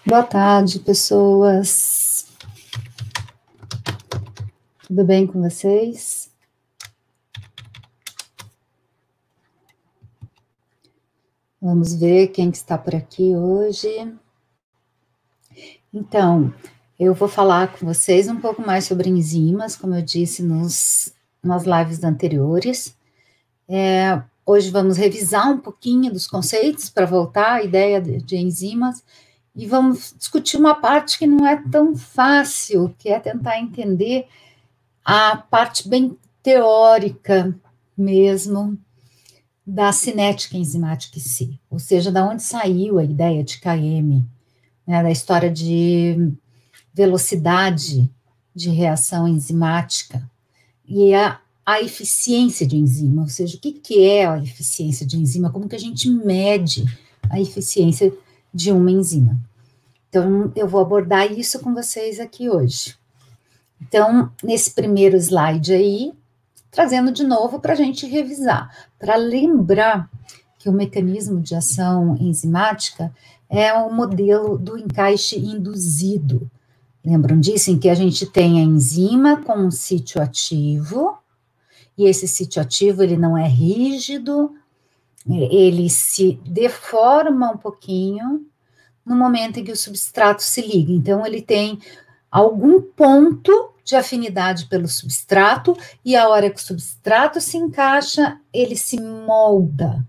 Boa tarde, pessoas. Tudo bem com vocês? Vamos ver quem que está por aqui hoje. Então, eu vou falar com vocês um pouco mais sobre enzimas, como eu disse nas lives anteriores. Hoje vamos revisar um pouquinho dos conceitos para voltar à ideia de enzimas e vamos discutir uma parte que não é tão fácil, que é tentar entender a parte bem teórica mesmo da cinética enzimática em si, ou seja, da onde saiu a ideia de Km, né, da história de velocidade de reação enzimática e a eficiência de enzima, ou seja, o que é a eficiência de enzima, como que a gente mede a eficiência de uma enzima. Então, eu vou abordar isso com vocês aqui hoje. Então, nesse primeiro slide aí, trazendo de novo para a gente revisar, para lembrar que o mecanismo de ação enzimática é o modelo do encaixe induzido. Lembram disso? Em que a gente tem a enzima com um sítio ativo, e esse sítio ativo, ele não é rígido, ele se deforma um pouquinho no momento em que o substrato se liga. Então, ele tem algum ponto de afinidade pelo substrato, e a hora que o substrato se encaixa, ele se molda.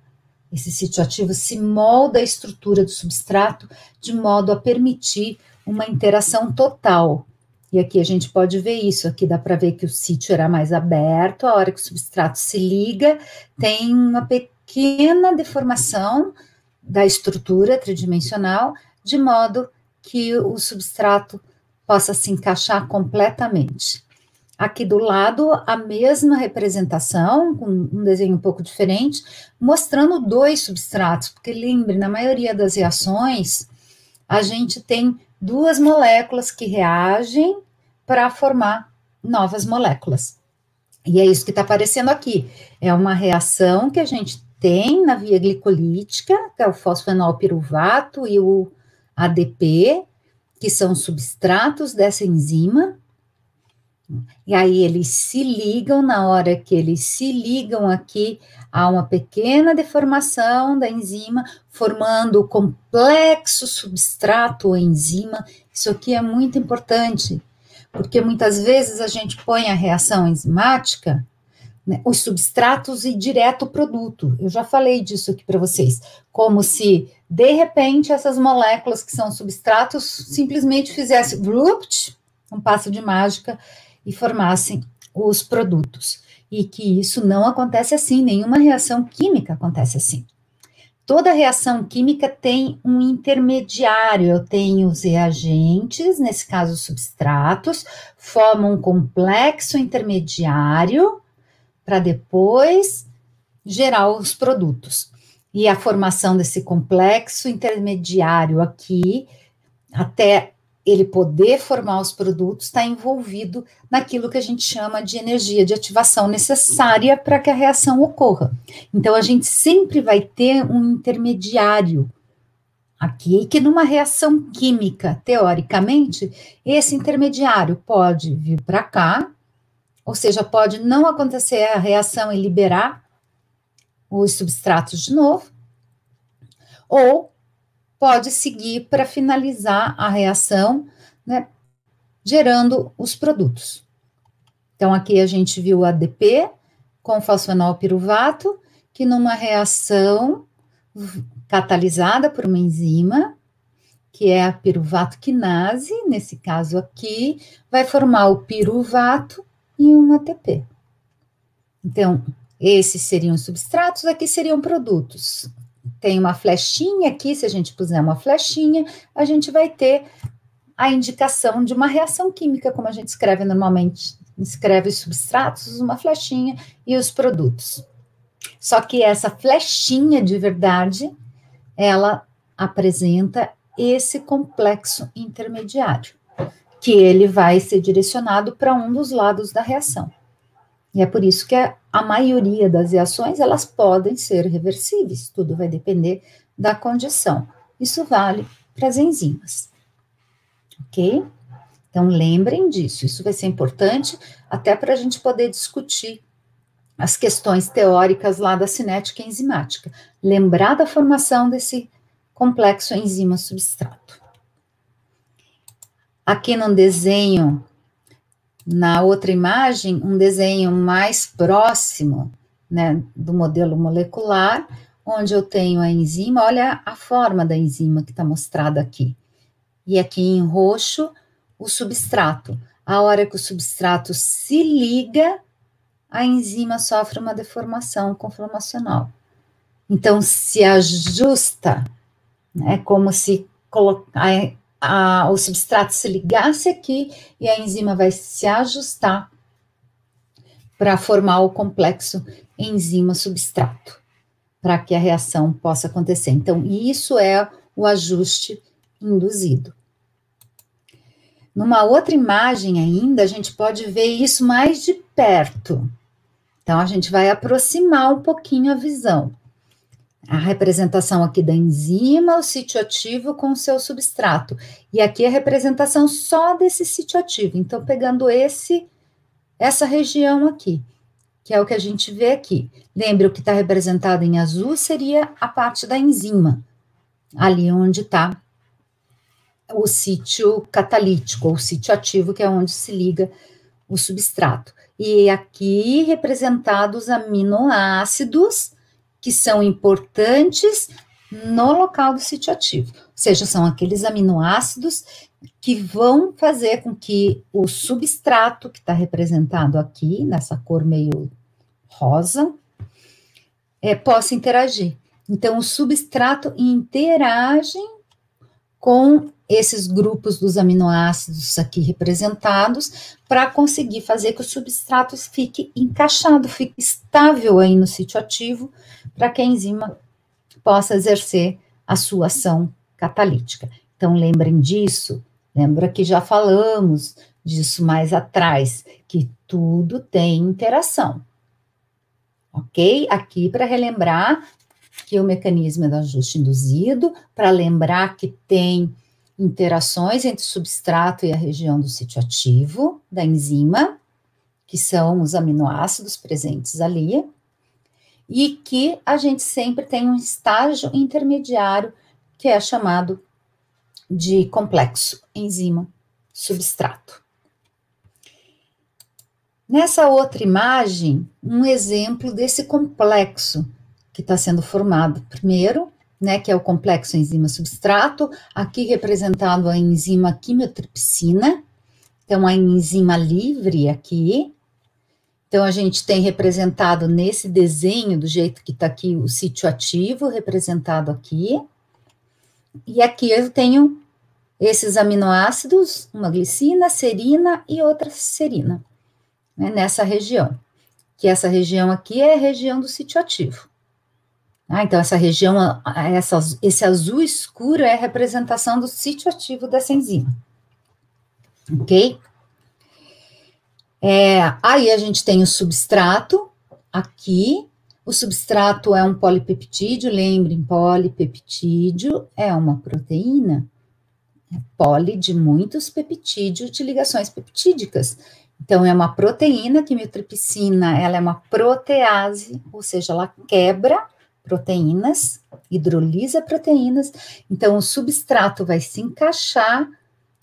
Esse sítio ativo se molda a estrutura do substrato de modo a permitir uma interação total. E aqui a gente pode ver isso, aqui dá para ver que o sítio era mais aberto, a hora que o substrato se liga, tem uma pequena deformação da estrutura tridimensional, de modo que o substrato possa se encaixar completamente. Aqui do lado, a mesma representação, com um desenho um pouco diferente, mostrando dois substratos, porque lembre, na maioria das reações, a gente tem duas moléculas que reagem para formar novas moléculas. E é isso que está aparecendo aqui. É uma reação que a gente tem na via glicolítica, que é o fosfenolpiruvato e o ADP, que são substratos dessa enzima, e aí eles se ligam, na hora que eles se ligam aqui, há uma pequena deformação da enzima, formando o complexo substrato ou enzima. Isso aqui é muito importante, porque muitas vezes a gente põe a reação enzimática, né, os substratos e direto o produto. Eu já falei disso aqui para vocês, como se, de repente, essas moléculas que são substratos simplesmente fizessem um passo de mágica e formassem os produtos. E que isso não acontece assim, nenhuma reação química acontece assim. Toda reação química tem um intermediário, eu tenho os reagentes, nesse caso os substratos, formam um complexo intermediário para depois gerar os produtos. E a formação desse complexo intermediário aqui, até ele poder formar os produtos, está envolvido naquilo que a gente chama de energia de ativação necessária para que a reação ocorra. Então, a gente sempre vai ter um intermediário aqui, que numa reação química, teoricamente, esse intermediário pode vir para cá, ou seja, pode não acontecer a reação e liberar os substratos de novo, ou pode seguir para finalizar a reação, né, gerando os produtos. Então, aqui a gente viu o ADP com fosfenolpiruvato, que numa reação catalisada por uma enzima, que é a piruvato quinase, nesse caso aqui, vai formar o piruvato e um ATP. Então, esses seriam substratos, aqui seriam produtos. Tem uma flechinha aqui, se a gente puser uma flechinha, a gente vai ter a indicação de uma reação química, como a gente escreve normalmente, escreve os substratos, uma flechinha e os produtos. Só que essa flechinha de verdade, ela apresenta esse complexo intermediário, que ele vai ser direcionado para um dos lados da reação. E é por isso que a maioria das reações, elas podem ser reversíveis, tudo vai depender da condição. Isso vale para as enzimas. ok? Então, lembrem disso, isso vai ser importante até para a gente poder discutir as questões teóricas lá da cinética enzimática. Lembrar da formação desse complexo enzima-substrato. Aqui no desenho, na outra imagem, um desenho mais próximo, né, do modelo molecular, onde eu tenho a enzima, olha a forma da enzima que está mostrada aqui. E aqui em roxo, o substrato. A hora que o substrato se liga, a enzima sofre uma deformação conformacional. Então, se ajusta, é como se o substrato se ligasse aqui e a enzima vai se ajustar para formar o complexo enzima-substrato, para que a reação possa acontecer. Então, isso é o ajuste induzido. Numa outra imagem ainda, a gente pode ver isso mais de perto. Então, a gente vai aproximar um pouquinho a visão. A representação aqui da enzima, o sítio ativo com o seu substrato. E aqui a representação só desse sítio ativo. Então, pegando essa região aqui, que é o que a gente vê aqui. Lembre, o que está representado em azul seria a parte da enzima, ali onde está o sítio catalítico, ou o sítio ativo, que é onde se liga o substrato. E aqui representados aminoácidos que são importantes no local do sítio ativo. Ou seja, são aqueles aminoácidos que vão fazer com que o substrato, que está representado aqui, nessa cor meio rosa, possa interagir. Então, o substrato interage com esses grupos dos aminoácidos aqui representados para conseguir fazer que o substrato fique encaixado, fique estável aí no sítio ativo, para que a enzima possa exercer a sua ação catalítica. Então, lembrem disso, lembra que já falamos disso mais atrás, que tudo tem interação, ok? Aqui para relembrar que o mecanismo é do ajuste induzido, para lembrar que tem interações entre o substrato e a região do sítio ativo da enzima, que são os aminoácidos presentes ali, e que a gente sempre tem um estágio intermediário, que é chamado de complexo enzima-substrato. Nessa outra imagem, um exemplo desse complexo que está sendo formado primeiro, né, que é o complexo enzima-substrato, aqui representado a enzima quimiotripsina, então a enzima livre aqui. Então, a gente tem representado nesse desenho, do jeito que está aqui, o sítio ativo representado aqui. E aqui eu tenho esses aminoácidos, uma glicina, serina e outra serina, né, nessa região. Que essa região aqui é a região do sítio ativo. Então, essa região, esse azul escuro é a representação do sítio ativo dessa enzima. Ok? Aí a gente tem o substrato aqui. O substrato é um polipeptídeo, lembrem, polipeptídeo é uma proteína, poli de muitos peptídeos de ligações peptídicas. Então, é uma proteína, quimiotripsina, ela é uma protease, ou seja, ela quebra proteínas, hidrolisa proteínas, então o substrato vai se encaixar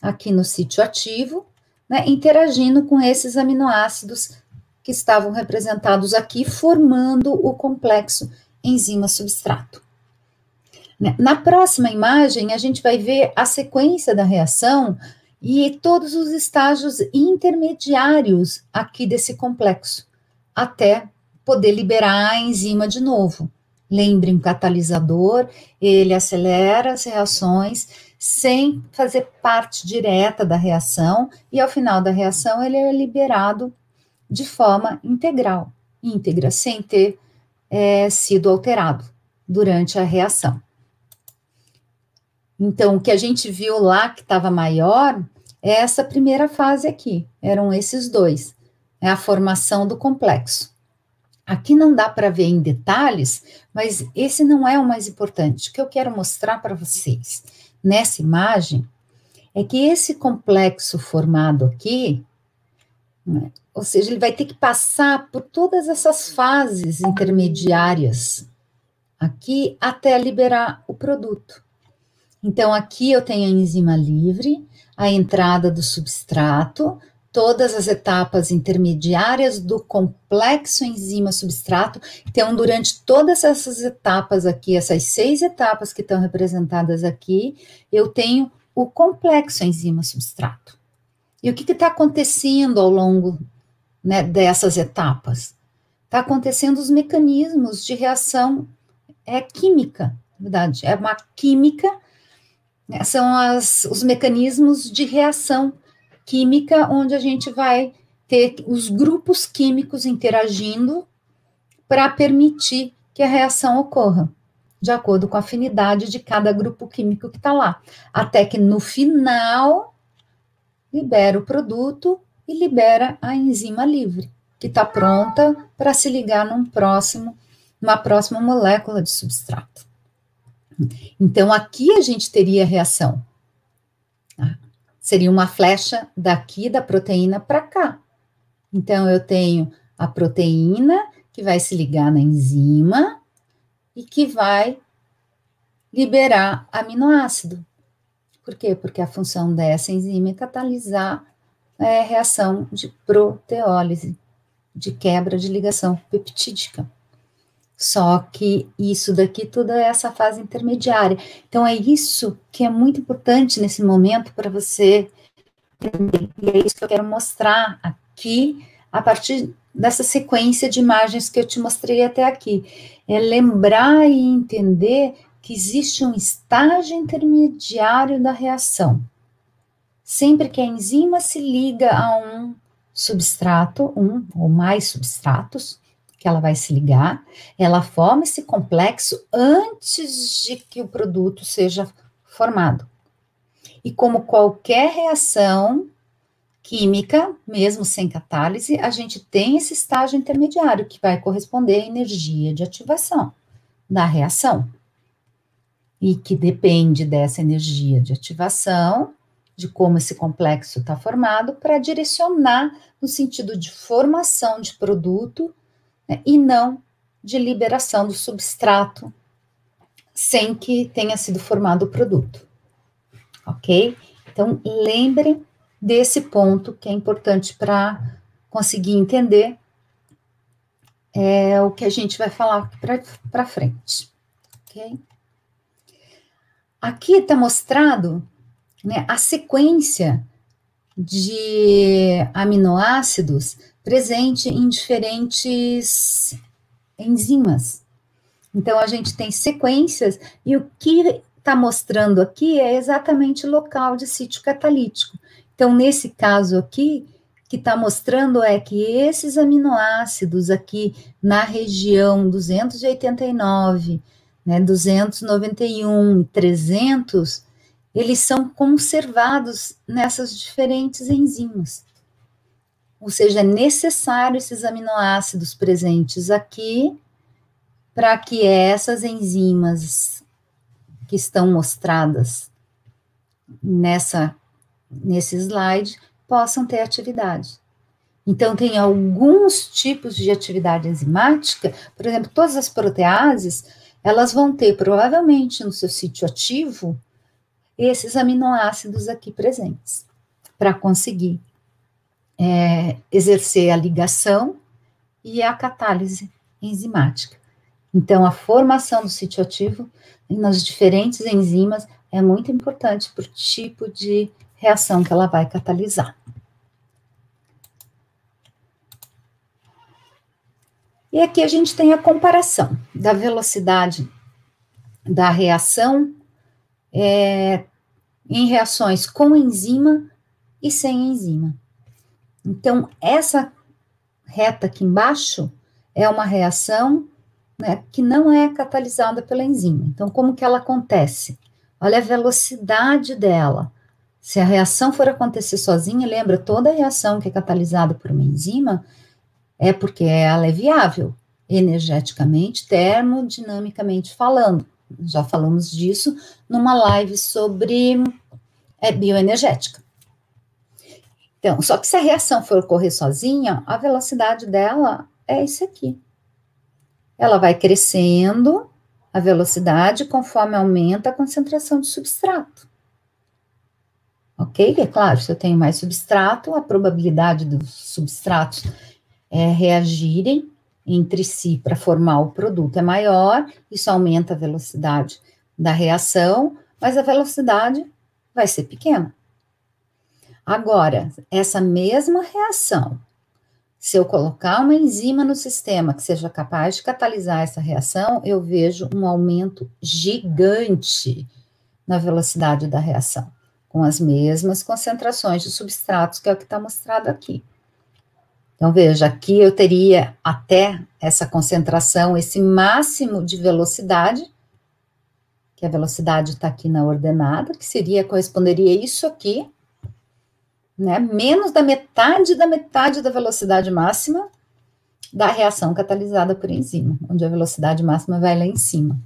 aqui no sítio ativo, né, interagindo com esses aminoácidos que estavam representados aqui, formando o complexo enzima-substrato. Na próxima imagem, a gente vai ver a sequência da reação e todos os estágios intermediários aqui desse complexo, até poder liberar a enzima de novo. Lembrem, o catalisador, ele acelera as reações sem fazer parte direta da reação, e ao final da reação ele é liberado de forma íntegra, sem ter sido alterado durante a reação. Então, o que a gente viu lá que estava maior é essa primeira fase aqui, eram esses dois, é a formação do complexo. Aqui não dá para ver em detalhes, mas esse não é o mais importante. O que eu quero mostrar para vocês nessa imagem é que esse complexo formado aqui, né, ou seja, ele vai ter que passar por todas essas fases intermediárias aqui até liberar o produto. Então, aqui eu tenho a enzima livre, a entrada do substrato, todas as etapas intermediárias do complexo enzima-substrato. Então, durante todas essas etapas aqui, essas 6 etapas que estão representadas aqui, eu tenho o complexo enzima-substrato. E o que está acontecendo ao longo, né, dessas etapas? Está acontecendo os mecanismos de reação química, na verdade, é uma química, né, são os mecanismos de reação química, onde a gente vai ter os grupos químicos interagindo para permitir que a reação ocorra, de acordo com a afinidade de cada grupo químico que está lá, até que no final libera o produto e libera a enzima livre, que está pronta para se ligar numa próxima molécula de substrato. Então, aqui a gente teria reação. Tá? Seria uma flecha daqui da proteína para cá. Então, eu tenho a proteína que vai se ligar na enzima e que vai liberar aminoácido. Por quê? Porque a função dessa enzima é catalisar a reação de proteólise, de quebra de ligação peptídica. Só que isso daqui, toda essa fase intermediária. Então, é isso que é muito importante nesse momento para você entender. E é isso que eu quero mostrar aqui, a partir dessa sequência de imagens que eu te mostrei até aqui. É lembrar e entender que existe um estágio intermediário da reação. Sempre que a enzima se liga a um substrato, um ou mais substratos, que ela vai se ligar, ela forma esse complexo antes de que o produto seja formado. E como qualquer reação química, mesmo sem catálise, a gente tem esse estágio intermediário, que vai corresponder à energia de ativação da reação. E que depende dessa energia de ativação, de como esse complexo está formado, para direcionar no sentido de formação de produto, né, e não de liberação do substrato sem que tenha sido formado o produto. Ok? Então, lembrem desse ponto que é importante para conseguir entender o que a gente vai falar para frente. Ok? Aqui está mostrado, né, a sequência de aminoácidos presente em diferentes enzimas. Então, a gente tem sequências, e o que está mostrando aqui é exatamente o local de sítio catalítico. Então, nesse caso aqui, o que está mostrando é que esses aminoácidos aqui na região 289, né, 291, 300, eles são conservados nessas diferentes enzimas. Ou seja, é necessário esses aminoácidos presentes aqui para que essas enzimas que estão mostradas nesse slide possam ter atividade. Então, tem alguns tipos de atividade enzimática, por exemplo, todas as proteases, elas vão ter provavelmente no seu sítio ativo esses aminoácidos aqui presentes, para conseguir exercer a ligação e a catálise enzimática. Então, a formação do sítio ativo nas diferentes enzimas é muito importante para o tipo de reação que ela vai catalisar. E aqui a gente tem a comparação da velocidade da reação em reações com enzima e sem enzima. Então, essa reta aqui embaixo é uma reação, né, que não é catalisada pela enzima. Então, como que ela acontece? Olha a velocidade dela. Se a reação for acontecer sozinha, lembra, toda reação que é catalisada por uma enzima é porque ela é viável, energeticamente, termodinamicamente falando. Já falamos disso numa live sobre é bioenergética. Então, só que se a reação for ocorrer sozinha, a velocidade dela é isso aqui. Ela vai crescendo a velocidade conforme aumenta a concentração de substrato. Ok? É claro, se eu tenho mais substrato, a probabilidade dos substratos reagirem entre si para formar o produto é maior, isso aumenta a velocidade da reação, mas a velocidade vai ser pequena. Agora, essa mesma reação, se eu colocar uma enzima no sistema que seja capaz de catalisar essa reação, eu vejo um aumento gigante na velocidade da reação, com as mesmas concentrações de substratos, que é o que está mostrado aqui. Então, veja, aqui eu teria até essa concentração, esse máximo de velocidade, que a velocidade está aqui na ordenada, que corresponderia a isso aqui, né, menos da metade da velocidade máxima da reação catalisada por enzima, onde a velocidade máxima vai lá em cima.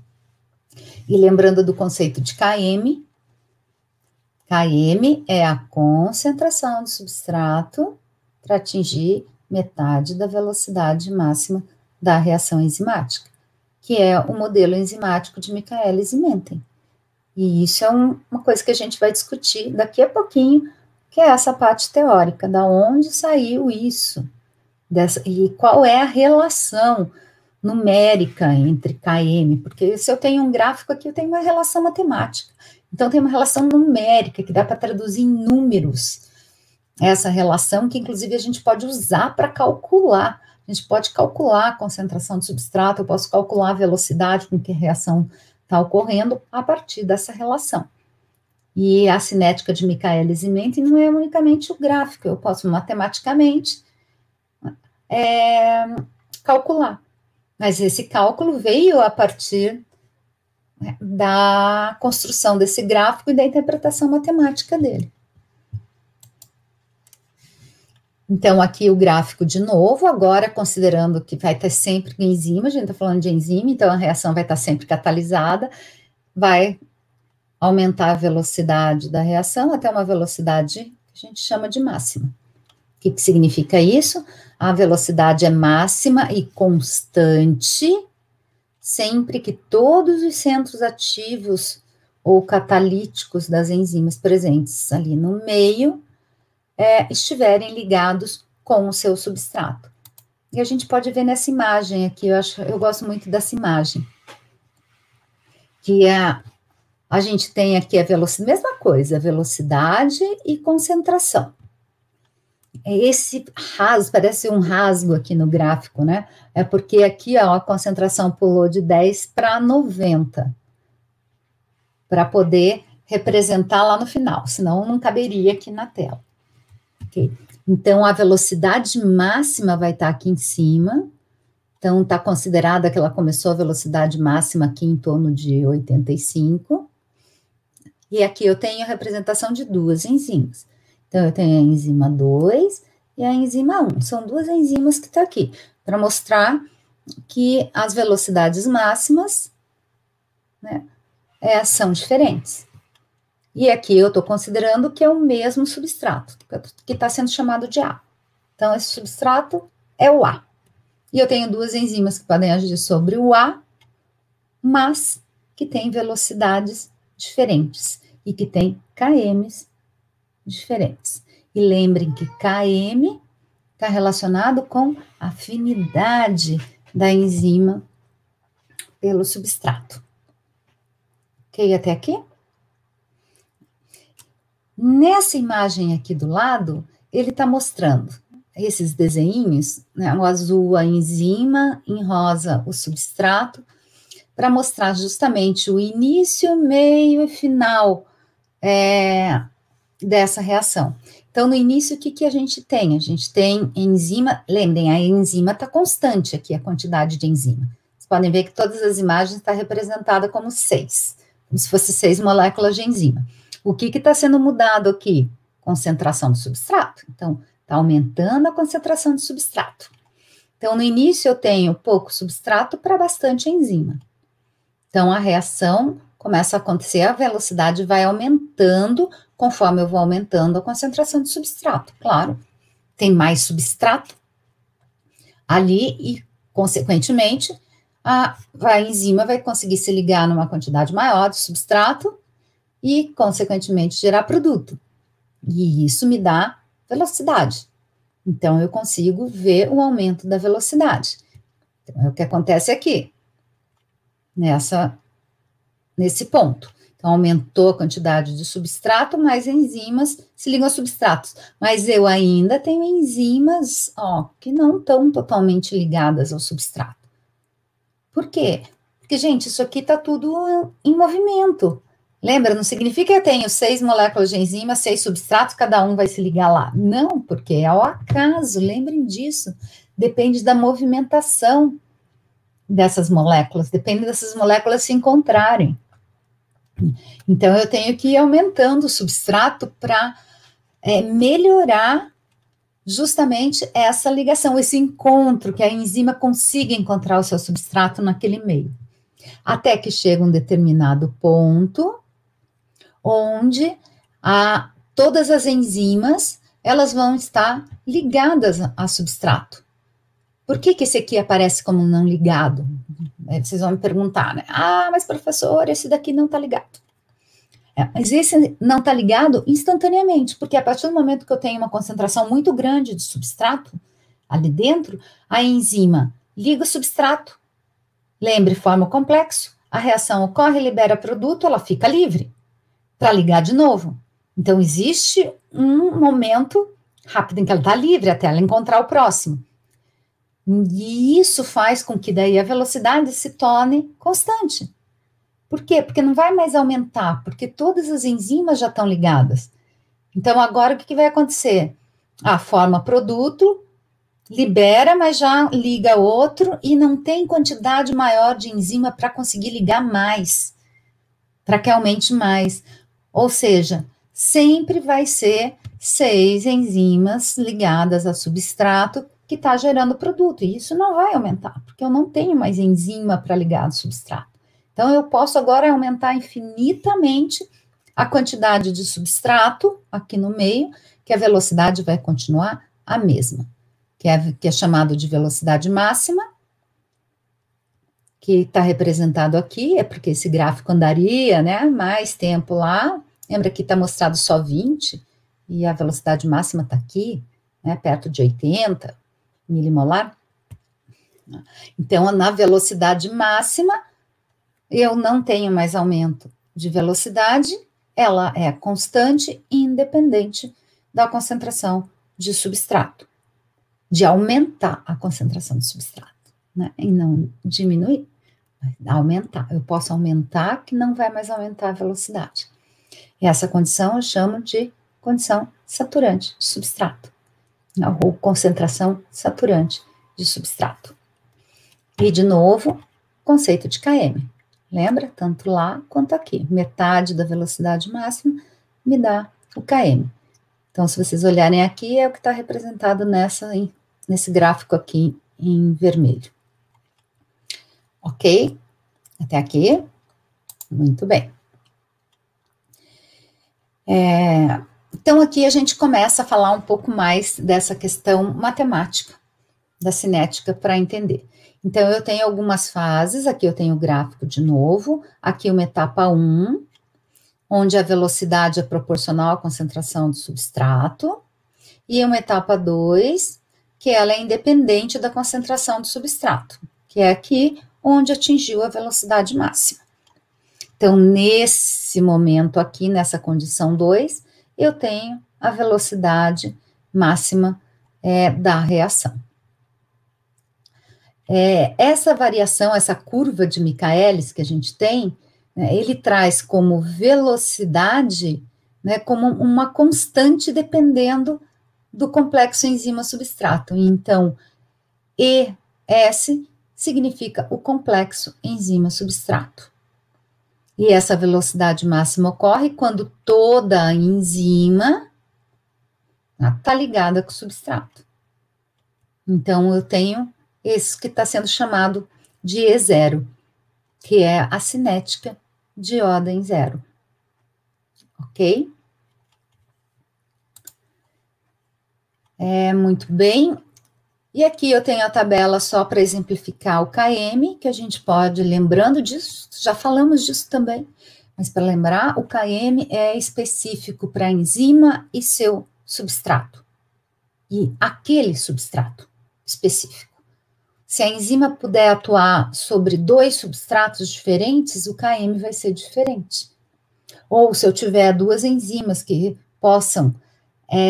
E lembrando do conceito de Km, Km é a concentração de substrato para atingir metade da velocidade máxima da reação enzimática, que é o modelo enzimático de Michaelis e Menten. E isso é uma coisa que a gente vai discutir daqui a pouquinho, que é essa parte teórica, da onde saiu isso, e qual é a relação numérica entre Km, porque se eu tenho um gráfico aqui, eu tenho uma relação matemática, então tem uma relação numérica, que dá para traduzir em números, essa relação que inclusive a gente pode usar para calcular, a gente pode calcular a concentração de substrato, eu posso calcular a velocidade com que a reação está ocorrendo a partir dessa relação. E a cinética de Michaelis e Menten não é unicamente o gráfico, eu posso matematicamente calcular. Mas esse cálculo veio a partir da construção desse gráfico e da interpretação matemática dele. Então, aqui o gráfico de novo, agora considerando que vai ter sempre enzima, a gente está falando de enzima, então a reação vai estar sempre catalisada, vai aumentar a velocidade da reação até uma velocidade que a gente chama de máxima. O que significa isso? A velocidade é máxima e constante, sempre que todos os centros ativos ou catalíticos das enzimas presentes ali no meio estiverem ligados com o seu substrato. E a gente pode ver nessa imagem aqui, eu gosto muito dessa imagem, que a gente tem aqui a velocidade, mesma coisa, velocidade e concentração. Esse rasgo, parece um rasgo aqui no gráfico, né? É porque aqui ó, a concentração pulou de 10 para 90, para poder representar lá no final, senão não caberia aqui na tela. Okay? Então, a velocidade máxima vai estar aqui em cima, então está considerada que ela começou a velocidade máxima aqui em torno de 85, e aqui eu tenho a representação de duas enzimas. Então, eu tenho a enzima 2 e a enzima 1. São duas enzimas que estão aqui, para mostrar que as velocidades máximas, né, são diferentes. E aqui eu estou considerando que é o mesmo substrato, que está sendo chamado de A. Então, esse substrato é o A. E eu tenho duas enzimas que podem agir sobre o A, mas que têm velocidades diferentes e que têm KMs diferentes. E lembrem que KM está relacionado com a afinidade da enzima pelo substrato. Ok, até aqui? Nessa imagem aqui do lado, ele está mostrando esses desenhinhos, né, o azul a enzima, em rosa o substrato, para mostrar justamente o início, meio e final dessa reação. Então, no início, o que a gente tem? A gente tem enzima, lembrem, a enzima está constante aqui, a quantidade de enzima. Vocês podem ver que todas as imagens estão representadas como 6, como se fosse 6 moléculas de enzima. O que está sendo mudado aqui? Concentração do substrato. Então, está aumentando a concentração de substrato. Então, no início, eu tenho pouco substrato para bastante enzima. Então, a reação começa a acontecer, a velocidade vai aumentando conforme eu vou aumentando a concentração de substrato. Claro, tem mais substrato ali e, consequentemente, a enzima vai conseguir se ligar numa quantidade maior de substrato e, consequentemente, gerar produto. E isso me dá velocidade. Então, eu consigo ver o aumento da velocidade. Então, é o que acontece aqui, nesse ponto. Então, aumentou a quantidade de substrato, mais enzimas se ligam a substratos. Mas eu ainda tenho enzimas, que não estão totalmente ligadas ao substrato. Por quê? Porque, gente, isso aqui está tudo em movimento. Lembra? Não significa que eu tenho 6 moléculas de enzima, 6 substratos, cada um vai se ligar lá. Não, porque é ao acaso, lembrem disso. Depende da movimentação dessas moléculas, depende dessas moléculas se encontrarem. Então, eu tenho que ir aumentando o substrato para melhorar justamente essa ligação, esse encontro, que a enzima consiga encontrar o seu substrato naquele meio. Até que chega um determinado ponto, onde todas as enzimas, elas vão estar ligadas a substrato. Por que esse aqui aparece como não ligado? Vocês vão me perguntar, né? Mas professor, esse daqui não está ligado. Mas esse não está ligado instantaneamente, porque a partir do momento que eu tenho uma concentração muito grande de substrato ali dentro, a enzima liga o substrato, lembre, forma o complexo, a reação ocorre, libera produto, ela fica livre para ligar de novo. Então, existe um momento rápido em que ela está livre até ela encontrar o próximo. E isso faz com que daí a velocidade se torne constante. Por quê? Porque não vai mais aumentar, porque todas as enzimas já estão ligadas. Então, agora o que vai acontecer? Forma produto, libera, mas já liga outro e não tem quantidade maior de enzima para conseguir ligar mais, para que aumente mais. Ou seja, sempre vai ser 6 enzimas ligadas a substrato que está gerando produto. E isso não vai aumentar, porque eu não tenho mais enzima para ligar ao substrato. Então, eu posso agora aumentar infinitamente a quantidade de substrato aqui no meio, que a velocidade vai continuar a mesma, que é chamado de velocidade máxima, que está representado aqui, é porque esse gráfico andaria, né, mais tempo lá. Lembra que está mostrado só 20, e a velocidade máxima está aqui, né, perto de 80 milimolar. Então, na velocidade máxima, eu não tenho mais aumento de velocidade, ela é constante e independente da concentração de substrato, de aumentar a concentração de substrato, né? E não diminuir, mas aumentar. Eu posso aumentar, que não vai mais aumentar a velocidade. E essa condição eu chamo de condição saturante de substrato, ou concentração saturante de substrato. E, de novo, conceito de km. Lembra? Tanto lá quanto aqui. Metade da velocidade máxima me dá o km. Então, se vocês olharem aqui, é o que está representado nesse gráfico aqui em vermelho. Ok? Até aqui? Muito bem. Então, aqui a gente começa a falar um pouco mais dessa questão matemática da cinética para entender. Então, eu tenho algumas fases, aqui eu tenho o gráfico de novo, aqui uma etapa 1, onde a velocidade é proporcional à concentração do substrato, e uma etapa 2, que ela é independente da concentração do substrato, que é aqui onde atingiu a velocidade máxima. Então, nesse momento aqui, nessa condição 2, eu tenho a velocidade máxima da reação. Essa variação, essa curva de Michaelis que a gente tem, né, ele traz como velocidade, né, como uma constante dependendo do complexo enzima-substrato. Então, ES significa o complexo enzima-substrato. E essa velocidade máxima ocorre quando toda a enzima está ligada com o substrato. Então, eu tenho esse que está sendo chamado de E0, que é a cinética de ordem zero. Ok? Muito bem. E aqui eu tenho a tabela só para exemplificar o KM, que a gente pode, lembrando disso, já falamos disso também, mas para lembrar, o KM é específico para a enzima e seu substrato. E aquele substrato específico. Se a enzima puder atuar sobre 2 substratos diferentes, o KM vai ser diferente. Ou se eu tiver 2 enzimas que possam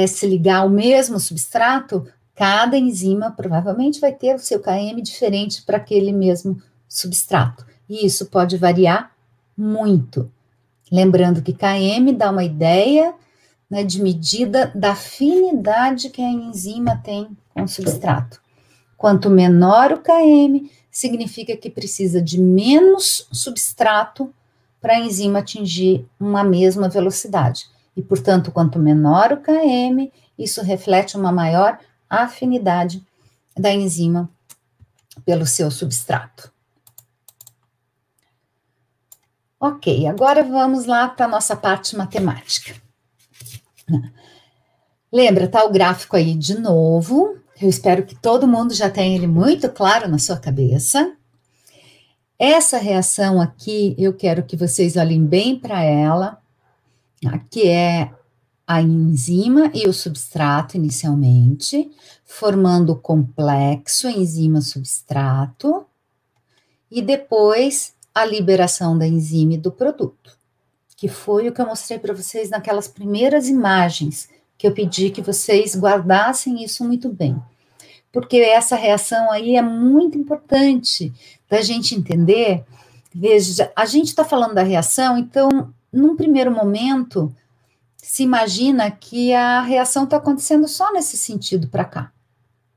se ligar ao mesmo substrato, cada enzima provavelmente vai ter o seu KM diferente para aquele mesmo substrato. E isso pode variar muito. Lembrando que KM dá uma ideia, né, de medida da afinidade que a enzima tem com o substrato. Quanto menor o KM, significa que precisa de menos substrato para a enzima atingir uma mesma velocidade. E, portanto, quanto menor o KM, isso reflete uma maior afinidade da enzima pelo seu substrato. Ok, agora vamos lá para a nossa parte matemática. Lembra, tá o gráfico aí de novo. Eu espero que todo mundo já tenha ele muito claro na sua cabeça. Essa reação aqui, eu quero que vocês olhem bem para ela, que é a enzima e o substrato inicialmente, formando o complexo enzima-substrato, e depois a liberação da enzima e do produto, que foi o que eu mostrei para vocês naquelas primeiras imagens, que eu pedi que vocês guardassem isso muito bem. Porque essa reação aí é muito importante da gente entender. Veja, a gente está falando da reação, então, num primeiro momento, se imagina que a reação está acontecendo só nesse sentido para cá,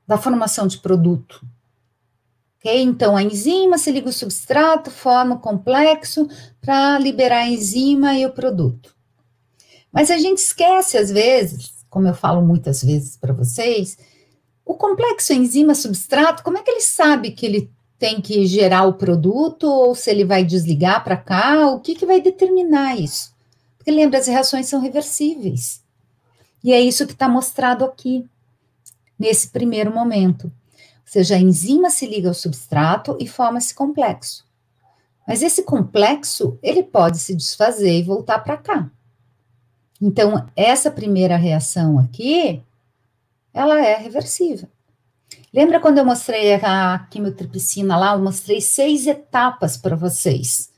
da formação de produto. Okay? Então, a enzima se liga ao substrato, forma o complexo para liberar a enzima e o produto. Mas a gente esquece, às vezes, como eu falo muitas vezes para vocês, o complexo enzima-substrato, como é que ele sabe que ele tem que gerar o produto ou se ele vai desligar para cá? O que vai determinar isso? Porque lembra, as reações são reversíveis. E é isso que está mostrado aqui, nesse primeiro momento. Ou seja, a enzima se liga ao substrato e forma esse complexo. Mas esse complexo, ele pode se desfazer e voltar para cá. Então, essa primeira reação aqui, ela é reversível. Lembra quando eu mostrei a quimiotripsina lá? Eu mostrei 6 etapas para vocês,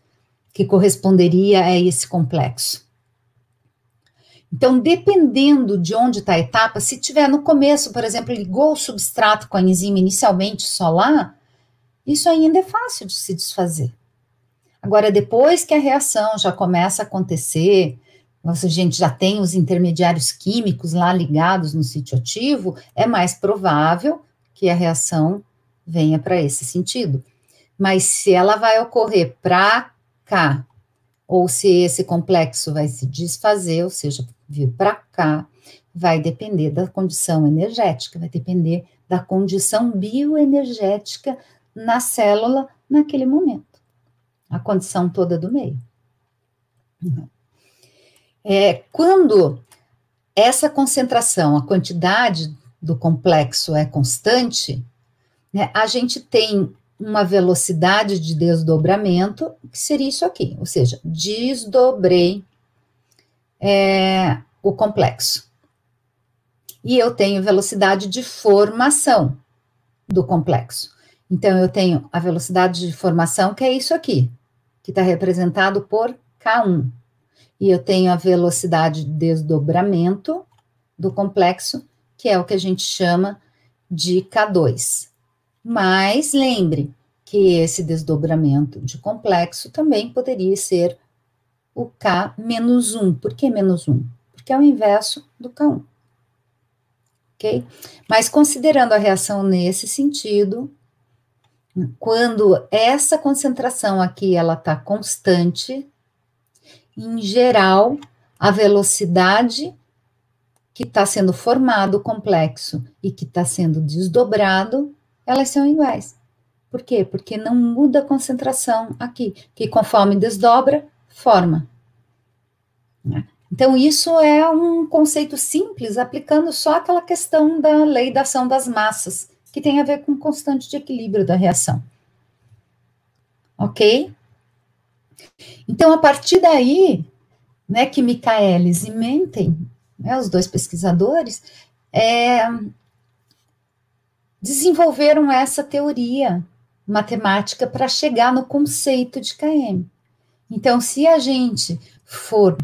que corresponderia a esse complexo. Então, dependendo de onde está a etapa, se tiver no começo, por exemplo, ligou o substrato com a enzima inicialmente só lá, isso ainda é fácil de se desfazer. Agora, depois que a reação já começa a acontecer, a gente já tem os intermediários químicos lá ligados no sítio ativo, é mais provável que a reação venha para esse sentido. Mas se ela vai ocorrer para cá, ou se esse complexo vai se desfazer, ou seja, vir para cá, vai depender da condição energética, vai depender da condição bioenergética na célula naquele momento. A condição toda do meio. Quando essa concentração, a quantidade do complexo é constante, né, a gente tem uma velocidade de desdobramento, que seria isso aqui, ou seja, desdobrei o complexo. E eu tenho velocidade de formação do complexo. Então, eu tenho a velocidade de formação, que é isso aqui, que está representado por K1. E eu tenho a velocidade de desdobramento do complexo, que é o que a gente chama de K2. Mas lembre que esse desdobramento de complexo também poderia ser o K-1. Por que -1? Porque é o inverso do K1. Ok? Mas considerando a reação nesse sentido, quando essa concentração aqui ela está constante, em geral, a velocidade que está sendo formado o complexo e que está sendo desdobrado, elas são iguais. Por quê? Porque não muda a concentração aqui, que conforme desdobra, forma. Então, isso é um conceito simples, aplicando só aquela questão da lei da ação das massas, que tem a ver com constante de equilíbrio da reação. Ok? Então, a partir daí, né, que Michaelis e Menten, né, os dois pesquisadores, desenvolveram essa teoria matemática para chegar no conceito de km. Então, se a gente for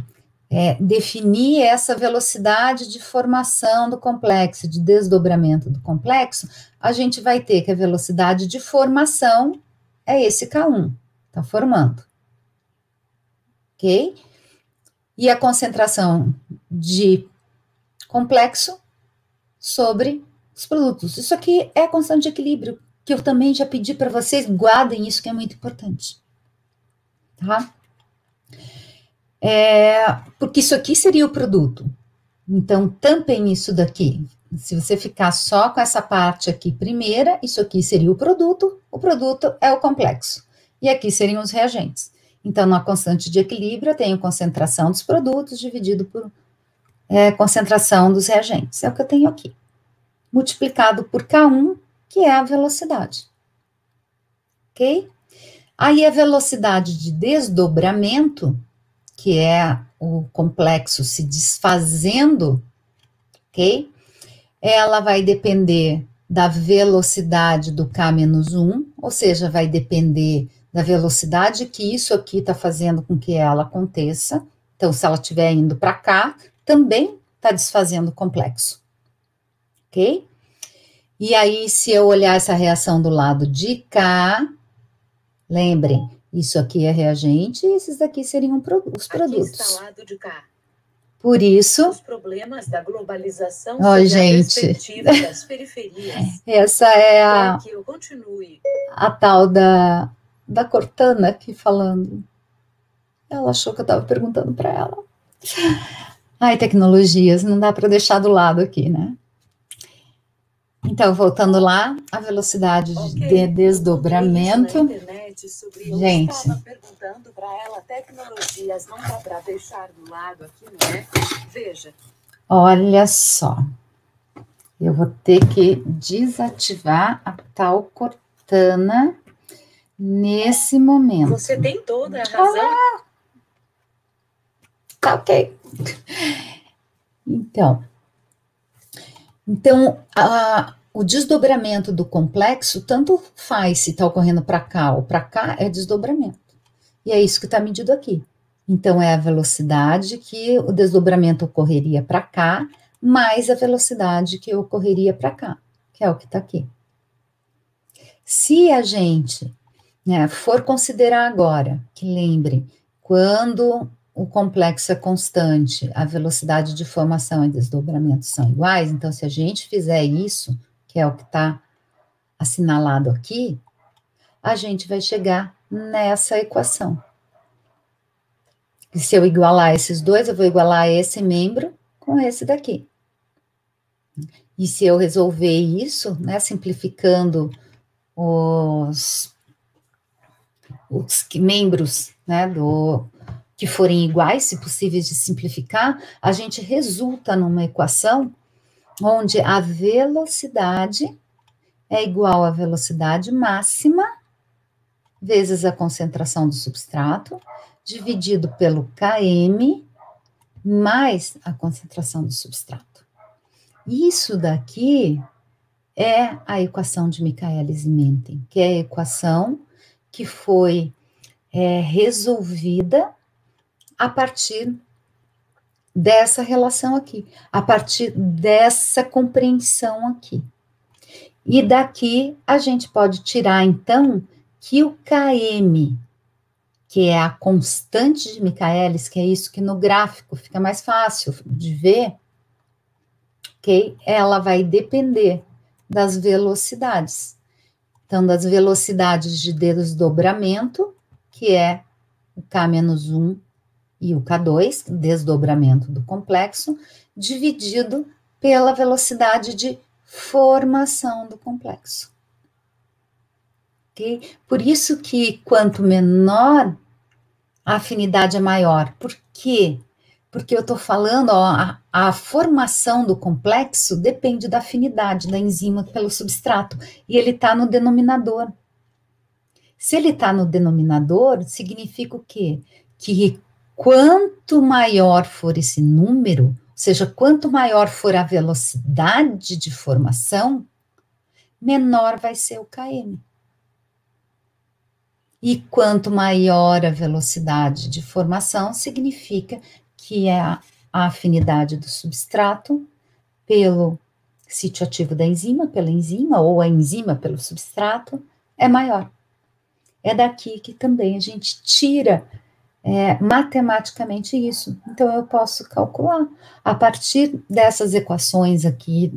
definir essa velocidade de formação do complexo, de desdobramento do complexo, a gente vai ter que a velocidade de formação é esse K1, está formando. Ok? E a concentração de complexo sobre os produtos. Isso aqui é a constante de equilíbrio, que eu também já pedi para vocês, guardem isso que é muito importante. Tá? Porque isso aqui seria o produto. Então, tampem isso daqui. Se você ficar só com essa parte aqui primeira, isso aqui seria o produto é o complexo. E aqui seriam os reagentes. Então, na constante de equilíbrio, eu tenho concentração dos produtos dividido por concentração dos reagentes. É o que eu tenho aqui. Multiplicado por K1, que é a velocidade. Ok? Aí, a velocidade de desdobramento, que é o complexo se desfazendo, ok? Ela vai depender da velocidade do K-1, ou seja, vai depender da velocidade que isso aqui está fazendo com que ela aconteça. Então, se ela estiver indo para cá, também está desfazendo o complexo, ok? E aí, se eu olhar essa reação do lado de cá, lembrem, isso aqui é reagente e esses daqui seriam os produtos. Aqui está o lado de cá. Por isso, os problemas da globalização sob gente, a perspectiva das periferias. Essa é a tal da Cortana aqui falando. Ela achou que eu estava perguntando para ela. Ai, tecnologias, não dá para deixar do lado aqui, né? Então, voltando lá, a velocidade de desdobramento. Gente, eu estava perguntando para ela, tecnologias, não dá para deixar do lado aqui, né? Veja. Olha só, eu vou ter que desativar a tal Cortana nesse momento. Você tem toda a razão. Tá ok. Então, o desdobramento do complexo, tanto faz se está ocorrendo para cá ou para cá, é desdobramento. E é isso que está medido aqui. Então, é a velocidade que o desdobramento ocorreria para cá, mais a velocidade que ocorreria para cá, que é o que está aqui. Se a gente for considerar agora, que lembrem, quando o complexo é constante, a velocidade de formação e desdobramento são iguais, então se a gente fizer isso, que é o que está assinalado aqui, a gente vai chegar nessa equação. E se eu igualar esses dois, eu vou igualar esse membro com esse daqui. E se eu resolver isso, simplificando os membros, que forem iguais, se possíveis de simplificar, a gente resulta numa equação onde a velocidade é igual à velocidade máxima vezes a concentração do substrato, dividido pelo Km, mais a concentração do substrato. Isso daqui é a equação de Michaelis e Menten, que é a equação que foi resolvida a partir dessa relação aqui, a partir dessa compreensão aqui. E daqui a gente pode tirar, então, que o Km, que é a constante de Michaelis, que é isso que no gráfico fica mais fácil de ver, ok? Ela vai depender das velocidades. Então, das velocidades de desdobramento, que é o K-1 e o K2, desdobramento do complexo, dividido pela velocidade de formação do complexo. Okay? Por isso que quanto menor a afinidade é maior. Por quê? Porque eu estou falando, ó, a formação do complexo depende da afinidade da enzima pelo substrato, e ele está no denominador. Se ele está no denominador, significa o quê? Que quanto maior for esse número, ou seja, quanto maior for a velocidade de formação, menor vai ser o Km. E quanto maior a velocidade de formação, significa que a afinidade do substrato pelo sítio ativo da enzima, pela enzima, ou a enzima pelo substrato, é maior. É daqui que também a gente tira matematicamente isso. Então, eu posso calcular. A partir dessas equações aqui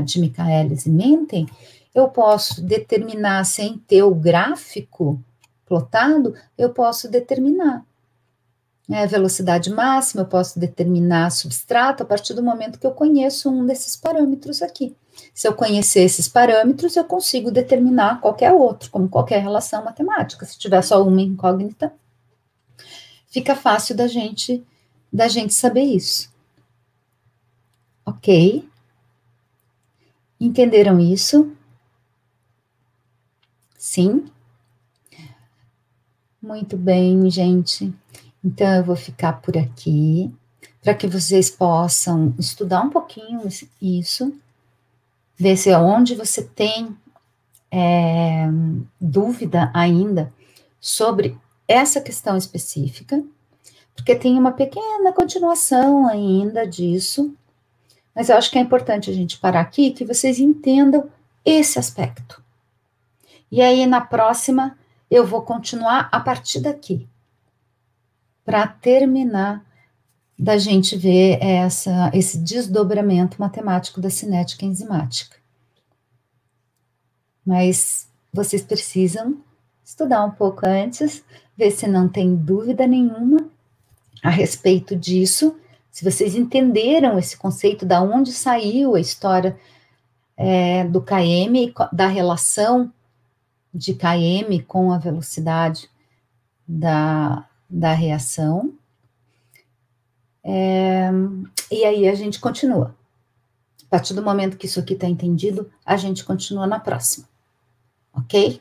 de Michaelis e Menten, eu posso determinar, sem ter o gráfico plotado, eu posso determinar a velocidade máxima, eu posso determinar substrato a partir do momento que eu conheço um desses parâmetros aqui. Se eu conhecer esses parâmetros, eu consigo determinar qualquer outro, como qualquer relação matemática. Se tiver só uma incógnita, fica fácil da gente saber isso. Ok? Entenderam isso? Sim? Muito bem, gente. Então, eu vou ficar por aqui, para que vocês possam estudar um pouquinho isso, ver se onde você tem dúvida ainda sobre essa questão específica, porque tem uma pequena continuação ainda disso, mas eu acho que é importante a gente parar aqui, que vocês entendam esse aspecto. E aí, na próxima, eu vou continuar a partir daqui, para terminar da gente ver esse desdobramento matemático da cinética enzimática. Mas vocês precisam estudar um pouco antes, ver se não tem dúvida nenhuma a respeito disso, se vocês entenderam esse conceito, da onde saiu a história do Km, da relação de Km com a velocidade da reação. E aí a gente continua. A partir do momento que isso aqui está entendido, a gente continua na próxima. Ok?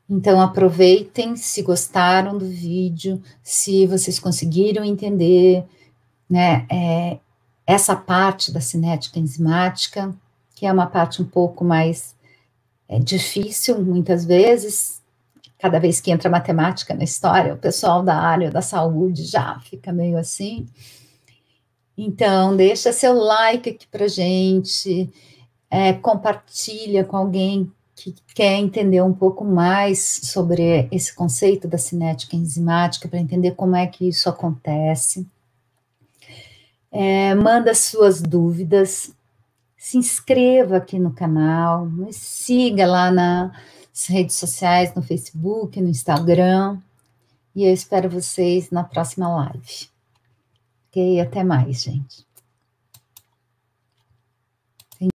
Então, aproveitem, se gostaram do vídeo, se vocês conseguiram entender, né, essa parte da cinética enzimática, que é uma parte um pouco mais difícil, muitas vezes, cada vez que entra matemática na história, o pessoal da área da saúde já fica meio assim. Então, deixa seu like aqui pra gente, compartilha com alguém que quer entender um pouco mais sobre esse conceito da cinética enzimática, para entender como é que isso acontece. Manda suas dúvidas, se inscreva aqui no canal, me siga lá nas redes sociais, no Facebook, no Instagram, e eu espero vocês na próxima live. Ok? Até mais, gente.